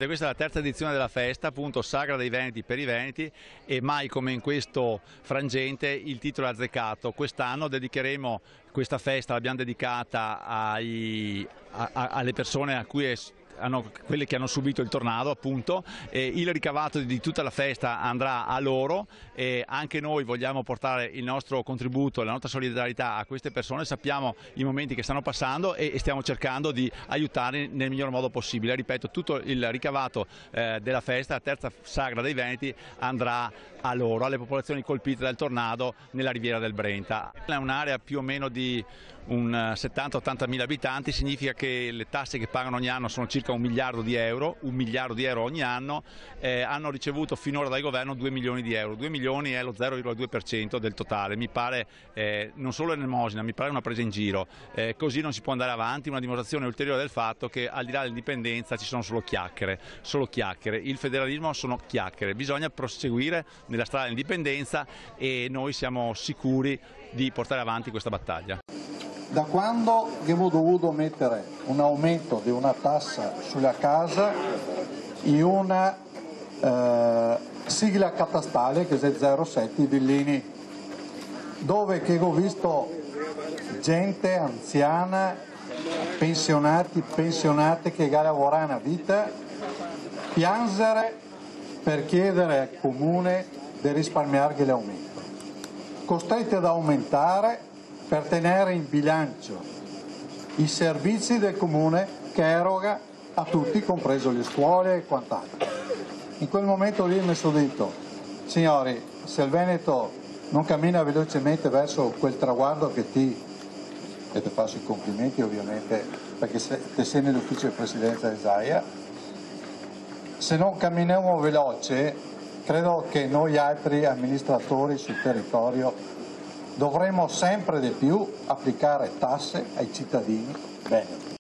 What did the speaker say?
Questa è la terza edizione della festa, appunto Sagra dei Veneti per i Veneti, e mai come in questo frangente il titolo è azzeccato. Quest'anno dedicheremo questa festa, l'abbiamo dedicata alle persone a cui quelle che hanno subito il tornado, appunto, e il ricavato di tutta la festa andrà a loro, e anche noi vogliamo portare il nostro contributo, la nostra solidarietà a queste persone. Sappiamo i momenti che stanno passando e stiamo cercando di aiutarli nel miglior modo possibile. Ripeto, tutto il ricavato della festa, la terza Sagra dei Veneti, andrà a loro, alle popolazioni colpite dal tornado nella riviera del Brenta. È un'area più o meno di un 70-80 mila abitanti, significa che le tasse che pagano ogni anno sono circa 1 miliardo di euro, 1 miliardo di euro ogni anno. Hanno ricevuto finora dal governo 2 milioni di euro, 2 milioni è lo 0,2% del totale. Mi pare non solo elemosina, mi pare una presa in giro. Così non si può andare avanti, una dimostrazione ulteriore del fatto che al di là dell'indipendenza ci sono solo chiacchiere, il federalismo sono chiacchiere. Bisogna proseguire nella strada dell'indipendenza e noi siamo sicuri di portare avanti questa battaglia. Da quando abbiamo dovuto mettere un aumento di una tassa sulla casa in una sigla catastale che è 07 Villini, dove che ho visto gente anziana, pensionati, pensionate che lavorano una vita, piangere per chiedere al comune di risparmiare l'aumento, costretti ad aumentare per tenere in bilancio i servizi del comune che eroga a tutti, compreso le scuole e quant'altro. In quel momento lì mi sono detto, signori, se il Veneto non cammina velocemente verso quel traguardo e ti faccio i complimenti ovviamente perché te sei nell'ufficio di presidenza di Zaia, se non camminiamo veloce, credo che noi altri amministratori sul territorio dovremo sempre di più applicare tasse ai cittadini veneti.